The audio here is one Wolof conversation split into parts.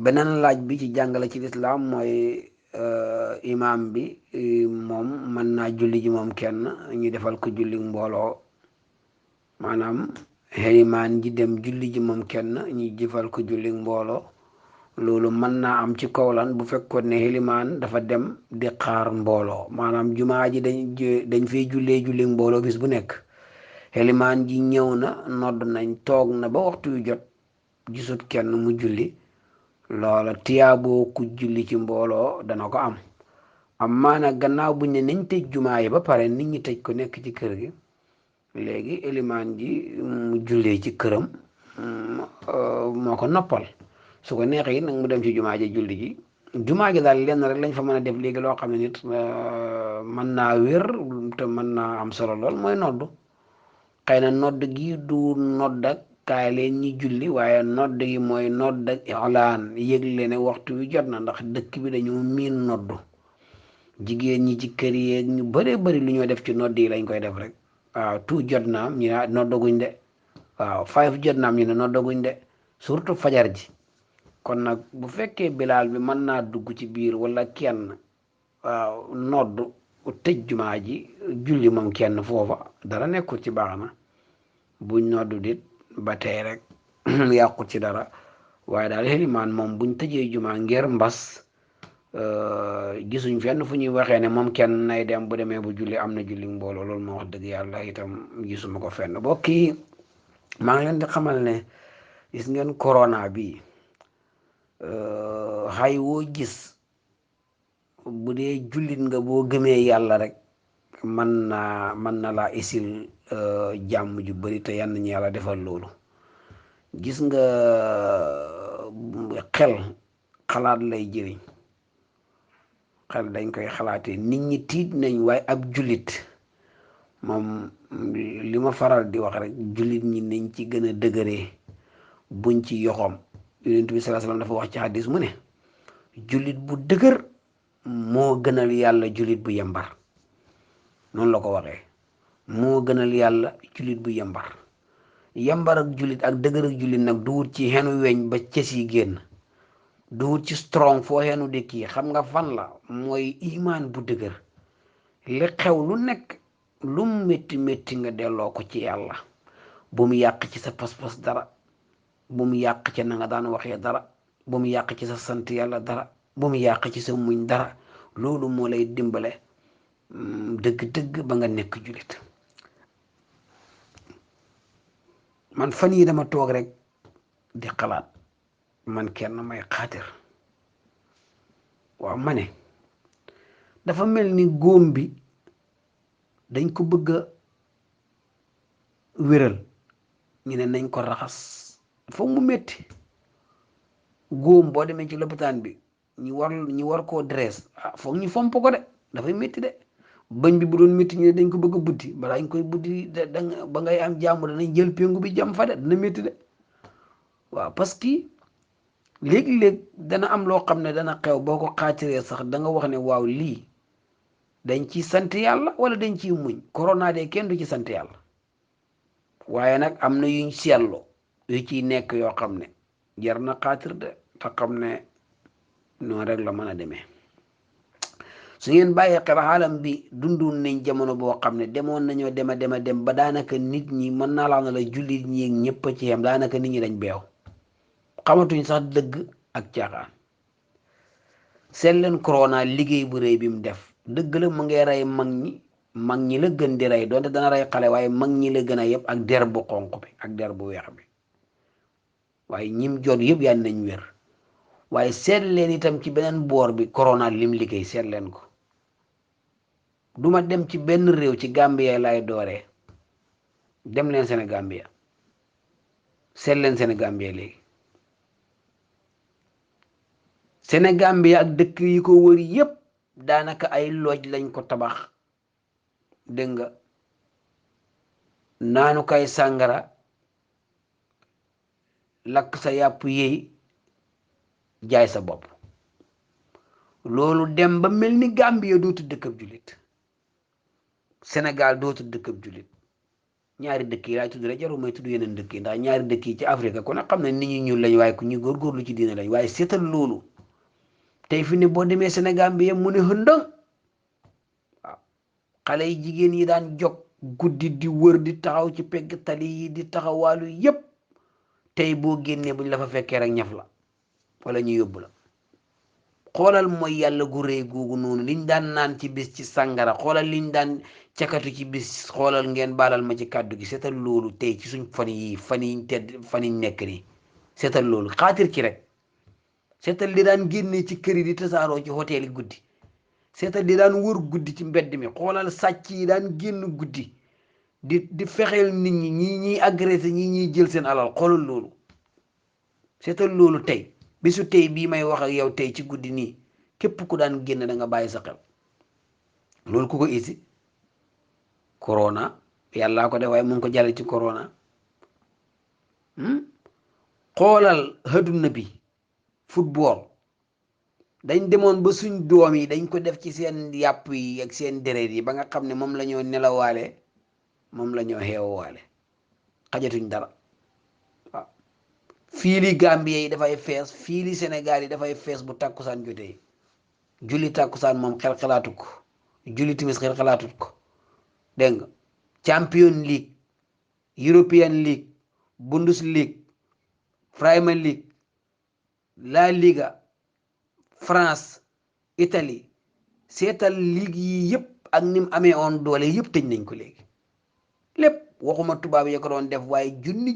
beneen laaj bi ci jàngale ci lislaam mooy imaam bi moom mën naa julli ji moom kenn ñu defal ko julli mbooloo maanaam xelimaan ji dem julli ji moom kenn ñu jëfal ko julli mbooloo loolu mën naa am ci kawlan bu fekkoon ne xelimaan dafa dem di xaar mbooloo maanaam jumaa ji dañ fay jullee julli mbooloo bis bu nekk xelimaan ji ñëw na nodd nañ toog na ba waxtu yu jot gisut kenn mu julli loola tiyaaboo ku julli ci mbooloo dana ko am maana gannaaw buñ ne nañ tëj jumaa yi ba pare nit ñi tëj ko nekk ci kër gi léegi elimaan ji mu jullee ci këram moo ko noppal su ko neexee it nag mu dem ci jumaa ji julli ji jumaa ji daal lenn rek lañ fa mën a def léegi loo xam ne nit mën naa wér te mën naa am solo lool mooy noddu xëy na nodd gi du nodd ak kaay leen ñi julli waaye nodd gi mooy nodd ak ilaan yëgle ne waxtu wi jot na ndax dëkk bi dañoo miin noddu jigéen ñi ci kër yeeg ñu bëree bëri lu ñoo def ci nodd yi lañ koy def rek waaw tout jot naam ñu ne noddaguñ de waaw 5 jot naam ñu ne noddaguñ de surtout fajar ji kon nag bu fekkee bilaal bi mën naa dugg ci biir wala kenn waaw nodd tëj jumaa ji julli moom kenn foofa dara nekkul ci baax na buñ noddu dit ba tey rek yàqut ci dara waaye daal xelimaan moom buñ tëjee jumaa ngir mbas gisuñ fenn fu ñuy waxee ne moom kenn nay dem bu demee bu julli am na julli mbooloo loolu moo wax dëgg yàlla itam gisuma ko fenn bokk yi maa ngi leen di xamal ne gis ngeen corona bi xay woo gis bu dee jullit nga boo gëmee yàlla rek mën na laa isil jàmm ju bari te yann ñu yàlla defal loolu gis nga xalaat lay jëriñ xel dañ koy xalaatee nit ñi tiit nañ waaye ab jullit moom li ma faral di wax rek jullit ñi nañ ci gën a dëgëree buñ ci yoxoom yonent bi sallallahu alayhi wasallam dafa wax ci hadis mu ne jullit bu dëgër moo gënal yàlla jullit bu yembar noonu la ko waxee moo gënal yàlla jullit bu yembar ak jullit ak dëgër ak jullit nag du wut ci xenu weñ ba cës yi génn du wut ci strong foo xenu de kii xam nga fan la mooy imaan bu dëgër li xew lu nekk lu métti métti nga delloo ko ci yàlla bu mu yàq ci sa pas-pas dara bu mu yàq ci na nga daan waxee dara bu mu yàq ci sa sant yàlla dara bu mu yàq ci sa muñ dara loolu moo lay dimbale dëgg-dëgg ba nga nekk jullit man fan yi dama toog rek di xalaat man kenn may xaatir waaw ma ne dafa mel ni góom bi dañ ko bëgg a wéral ñu ne nañ ko raxas foog mu métti góom boo demee ci lopitaan bi ñu war koo dress foog ñu fomp ko de dafay métti de bañ bi bu doon métti ñu ne dañ ko bëgg a buddi balaa ñu koy buddi ba ngay am jàmm danañ jël péngu bi jam fa de dana métti de waaw parce que léegi-léeg dana am loo xam ne dana xew boo ko xaatiree sax da nga wax ne waaw lii dañ ci sant yàlla wala dañ ciy muñ corona de kenn du ci sant yàlla waaye nag am na yuñ seetlu yu ciy nekk yoo xam ne jar na xaatir de te xam ne noonu rek la mën a demee su ngeen bàyyi xel xaalam bi dundoon nañ jamono boo xam ne demoon nañoo dem ba daanaka nit ñi mën naa laa na la jullit ñi ñëpp ci yem daanaka nit ñi dañ beew xamatuñ sax dëgg ak caaxaan seet leen corona liggéey bu rëy bi mu def dëgg la mu ngi rey mag ñi la gën di rey donte dana rey xale waaye mag ñi la gën a yëpp ak der bu xonq bi ak der bu weex bi waaye ñim jot yëpp yaan nañ wér waaye seet leen itam ci beneen boor bi corona lim liggéey seet leen ko duma dem ci benn réew ci Gambia lay dooree dem leen Sénégambia seet leen Sénégambia léegi Sénégambia ak dëkk yi ko wër yépp daanaka ay looj lañ ko tabax dégg nga naanu kay sàngara lakk sa yàpp yéey jaay sa bopp loolu dem ba mel ni Gambia dootu dëkkab jullit Sénégal dootu dëkkab jullit ñaari dëkk yi laay tudd rek jarul may tudd yeneen dëkk yi ndax ñaari dëkk yi ci Afrique ku ne xam ne nit ñi ñuul lañ waaye ku ñu góorgóorlu ci diine lañ waaye seetal loolu tey fi ne boo demee Sénégal bi yem mu ne hëndang waaw xale yi jigéen yi daan jog guddi di wër di taxaw ci pegg tali yi di taxawaalu yépp tey boo génnee buñ la fa fekkee rek ñaf la wala ñu yóbbu la xoolal mooy yàlla gu rëy googu noonu liñ daan naan ci bis ci sàngara xoolal liñ daan cakatu ci bis xoolal ngeen baalal ma ci kàddu gi seetal loolu tey ci suñ fan yi fan yiñ tedd fan yiñ nekk nii seetal loolu xaatir ci rek seetal li daan génnee ci kër yi di tasaaroo ci hôtel yi guddi seetal li daan wër guddi ci mbedd mi xoolal sàcc yi daan génn guddi di fexeel nit ñi ñii ñiy agressé ñii ñiy jël seen alal xoolal loolu seetal loolu tey bisu tey bii may wax ak yow tey ci guddi nii képp ku daan génn da nga bàyyi sa xel loolu ku ko isi corona yàllaa ko def waaye mu ngi ko jàlle ci corona xoolal adduna bi football dañ demoon ba suñ doom yi dañ ko def ci seen yàpp yi ak seen deret yi ba nga xam ne moom la ñoo nelawaale moom la ñoo xeewaale xajatuñ dara waaw fii li Gambie yi dafay fees fii li Sénégal yi dafay fees bu tàkkusaan jotee julli tàkkusaan moom xel xalaatut ko julli timis xel xalaatut ko dégg nga Champion League European League Bundesliga Premier League La Liga France Italie seetal ligue yi yëpp ak ni mu amee on doole yëpp tëj nañ ko léegi lépp waxuma tubaab yi ko doon def waaye junni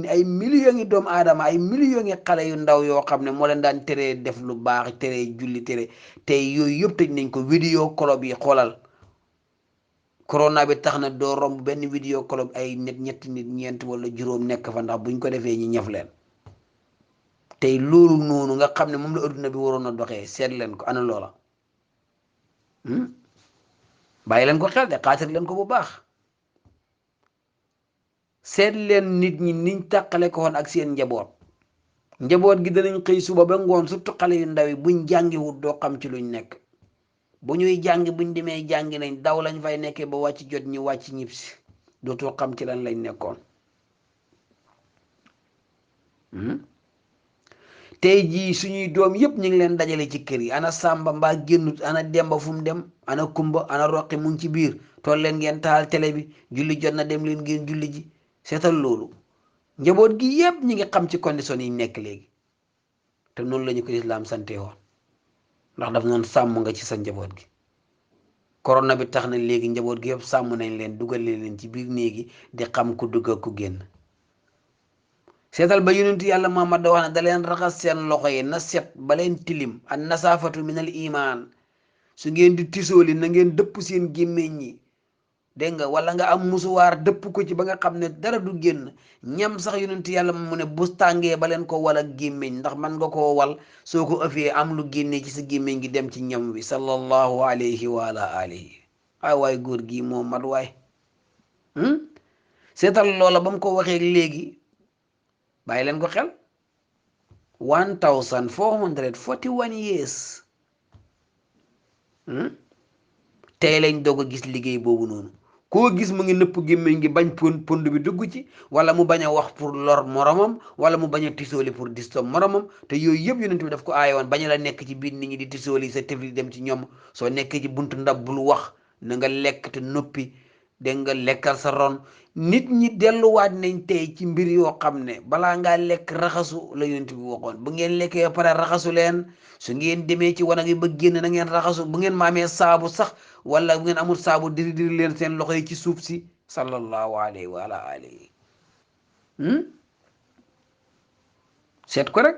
ay millions ngi doomu aadama ay millions ngi xale yu ndaw yoo xam ne moo leen daan teree def lu baax teree julli tere tey yooyu yëpp tëj nañ ko vidéo club yi xoolal corona bi tax na doo romb benn vidéo club ay nit ñetti nit ñeent wala juróom nekk fa ndax buñ ko defee ñi ñëf leen tey loolu noonu nga xam ne moom la adduna bi waroon a doxee seet leen ko ana loola bàyyi leen ko xel de xaatir leen ko bu baax seet leen nit ñi niñ tàqale ko woon ak seen njaboot gi danañ xëy suba ba ngoon surtout xale yu ndaw yi buñ jàngiwut doo xam ci luñ nekk bu ñuy jàngi buñ demee jàngi nañ daw lañ fay nekkee ba wàcc jot ñu wàcc ñibbisi dootoo xam ci lan lañ nekkoon tey jii suñuy doom yëpp ñu ngi leen dajale ci kër yi ana Samba mbaa génnut ana Demba fu mu dem ana Kumba ana Roqi mu ngi ci biir tool leen ngeen taal télé bi julli jot na dem leen ngeen julli ji seetal loolu njaboot gi yëpp ñu ngi xam ci condition yi nekk léegi te noonu la ñu ko islaam sante woon ndax daf noon sàmm nga ci sa njaboot gi corona bi tax na léegi njaboot gi yëpp sàmm nañ leen dugal leen ci biir néegi di xam ku dugg ak ku génn seetal ba yonentu yàlla Muhammad da wax ne da leen raxas seen loxo yi na set ba leen tilim an nasaafatu min al iman su ngeen di tisooli na ngeen dëpp seen gémmeñ ñi dégg nga wala nga am musuwaar dëpp ko ci ba nga xam ne dara du génn ñam sax yonentu yàlla mu ne bu tàngee ba leen ko wal ak gémmeñ ndax man nga koo wal soo ko ëffee am lu génnee ci sa gémmeñ gi dem ci ñam wi sallallahu alayhi wa ala alihi ay waay góor gi moo mat waay seetal loola ba mu ko waxee léegi bàyyi leen ko xel 1441 years tey lañ doog a gis liggéey boobu noonu koo gis mu ngi nëpp gémmiñ gi bañ pond bi dugg ci wala mu bañ a wax pour lor moromam wala mu bañ a tisooli pour distom moromam te yooyu yëpp yonent bi daf ko aaye woon bañ la nekk ci biir nit ñi di tisooli sa tefli dem ci ñoom soo nekkee ci buntu ndab bul wax na nga lekk te noppi dégg nga lekkal sa ron nit ñi delluwaat nañ tey ci mbir yoo xam ne balaa ngaa lekk raxasu la yonent bi waxoon bu ngeen lekkee ba pare raxasu leen su ngeen demee ci wanag yi ba génn na ngeen raxasu bu ngeen maamee saabu sax wala bu ngeen amul saabu diri leen seen loxo yi ci suuf si sallallahu alayhi wa ala alihi seet ko rek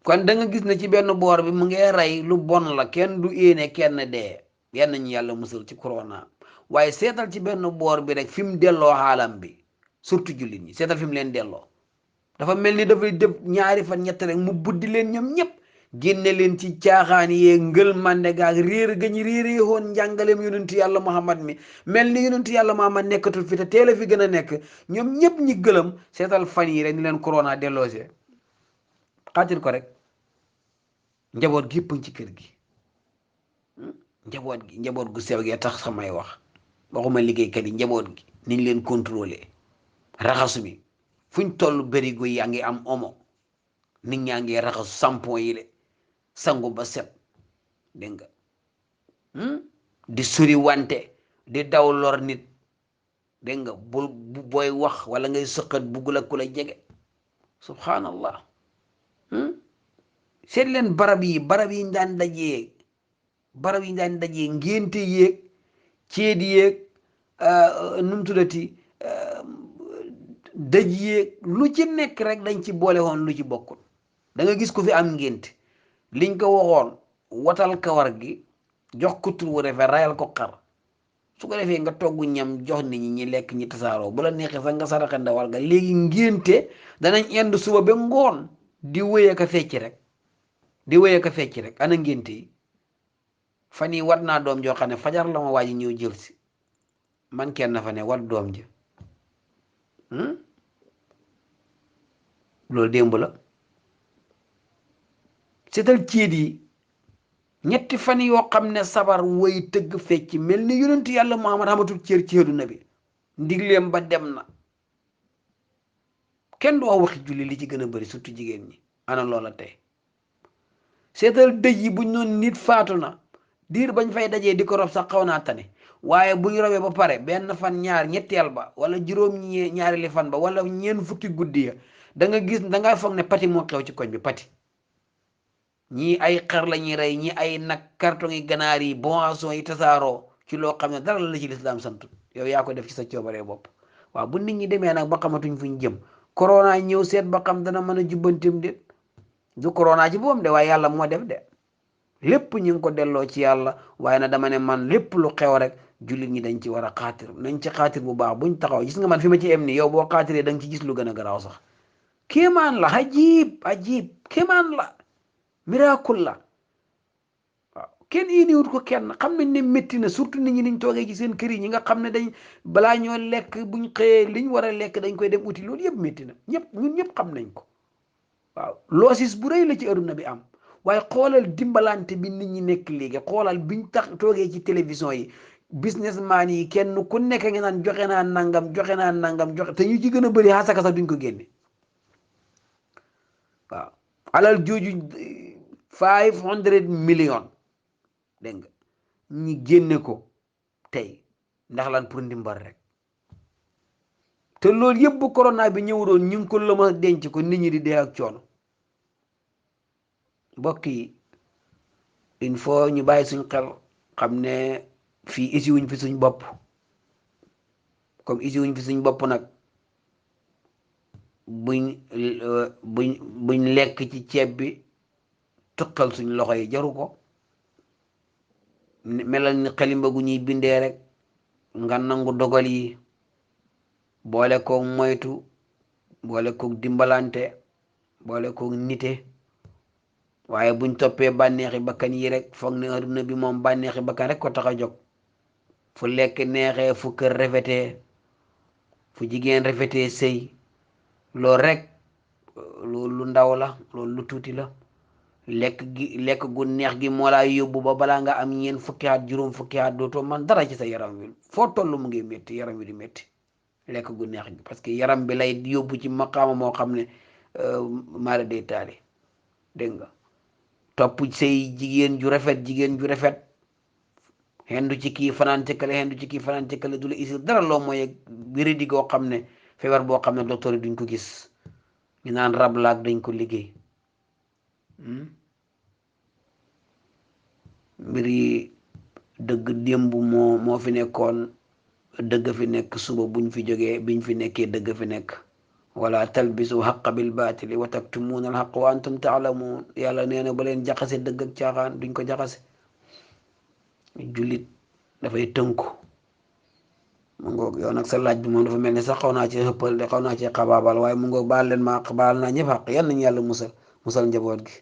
kon da nga gis ne ci benn boor bi mu ngi rey lu bon la kenn du éene kenn dee yenn ñu yàlla musal ci corona waaye seetal ci benn boor bi rek fi mu delloo xaalam bi surtout jullit ñi seetal fi mu leen delloo dafa mel ni dafay def ñaari fan ñett rek mu buddi leen ñoom ñëpp génne leen ci caaxaan yee ngël mande gaag réer gañ réeree woon njàngaleem yonentu yàlla Muhammad mi mel ni yonentu yàlla Muhammad nekkatul fi te teel a fi gën a nekk ñoom ñëpp ñi gëlëm seetal fan yi rek ni leen corona delloosee xaatir ko rek njaboot gi yëpp ci kër gi njaboot gu sew gee tax samay wax waxuma liggéeykat yi njaboot gi niñ leen contrôler raxasu bi fuñ toll bérigo yaa ngi am omo nit ñaa ngi raxasu sampon yi le sangu ba set dégg nga di suri wante di daw lor nit dégg nga booy wax wala ngay sëqat buggula ku la jege subhanallah seet leen barab yi ñu daan dajee ngénte yéeg ceet yéeg nu mu tuddati dëj yéeg lu ci nekk rek dañ ci boole woon lu ci bokkul da nga gis ko fi am ngénte liñ ko waxoon watal kawar gi jox ko tur wu rafet rayal ko xar su ko defee nga togg ñam jox nit ñi lekk ñi tasaaroo bu la neexee sax nga saraxe ndawal ga léegi ngénte danañ indu suba ba ngoon di wéy ak a fecc rek ana ngénte yi fan yi wat naa doom joo xam ne fajar la ma waaji ñëw jël si man kenn fa ne wat doom ji loolu démb la seetal ciit yi ñetti fan yoo xam ne sabar woy tëgg fecc mel ni yonentu yàlla Muhammad xamatul cër ci àddina bi ndigleem ba dem na kenn du wax waxi julli li ci gën a bari surtout jigéen ñi ana loola tey seetal dëj yi buñ noon nit faatu na diir bañ fay dajee di ko rob sax xaw naa tane waaye bu ñu robee ba pare benn fan ñaar ñetteel ba wala juróom ñaareeli fan ba wala ñeen fukki guddi ya da nga gis da nga foog ne pati moo xew ci koñ bi pati ñii ay xar la ñuy rey ñii ay nag carton yi ganaar yi boisson yi tasaaroo ci loo xam ne dara la ci lislaam sant yow yaa ko def ci sa coobaree bopp waaw bu nit ñi demee nag ba xamatuñ fuñ jëm corona ñëw seet ba xam dana mën a jubbantim déet du corona ci boom de waaye yàlla moo def de lépp ñu ngi ko delloo ci yàlla waaye na dama ne man lépp lu xew rek jullit ñi dañ ci war a xaatir nañ ci xaatir bu baax buñ taxaw gis nga man fi ma ci em ni yow boo xaatiree da nga ci gis lu gën a garaaw sax kéemaan la ajib kéemaan la miracle la waaw kenn iniwut ko kenn xam nañ ne métti na surtout nit ñi niñ toogee ci seen kër yi ñi nga xam ne dañ balaa ñoo lekk buñ xëyee liñ war a lekk dañ koy dem uti loolu yëpp métti na ñun ñëpp xam nañ ko waaw loosis bu rëy la ci aduna bi am waaye xoolal dimbalante bi nit ñi nekk léegi xoolal biñ tax toogee ci télévision yi businessman yi kenn ku nekk nga naan joxe naa nangam joxe te ñu ci gën a bëri xasaka sax duñ ko génne waaw alal jooju 500 millions dégg nga ñi génne ko tey ndax lan pour ndimbal rek te loolu yëpp bu corona bi ñëwuroon ñu ngi ko lëma denc ko nit ñi di dee ak coono mbokk yi il faut ñu bàyyi suñ xel xam ne fii isi wuñ fi suñ bopp comme isi wuñ fi suñ bopp nag buñ lekk ci ceeb bi tuqal suñ loxo yi jaru ko melal ni xalimba gu ñuy bindee rek nga nangu dogal yi boole koog moytu boole koog dimbalante boole koog nite waaye buñ toppee bànneexi bakkan yi rek foog ne aduna bi moom bànneexi bakkan rek ko tax a jóg fu lekk neexee fu kër rafetee fu jigéen rafetee sëy loolu rek loolu lu ndaw la loolu lu tuuti la lekk gu neex gi moo laa yóbbu ba balaa nga am ñeen fukki at juróom fukki at dootoo man dara ci sa yaram wi foo toll mu ngi métti yaram wi di métti lekk gu neex gi parce que yaram bi lay yóbbu ci maqaama moo xam ne maara day taali dégg nga topp say jigéen ju rafet xendu ci kii fanaan ci kale du la isil dara loo mooy wéradi goo xam ne feebar boo xam ne docteur yi duñ ko gis ñu naan rab laag dañ ko liggéey mbir yi dëgg démb moo fi nekkoon dëgg fi nekk suba buñ fi jógee biñ fi nekkee dëgg fi nekk wala talbisu xaqa bil baatili wa taktumuuna al xaq wa antum taalamuun yàlla nee na ba leen jaxase dëgg ak caaxaan duñ ko jaxase jullit dafay tënku mu ngoog yow nag sa laaj bi moom dafa mel ni sax xaw naa ci xëppal de xaw naa ci xabaabal waaye mu ngoog baal leen ma baal naa ñëpp xaq yan nañu yàlla musal njaboot gi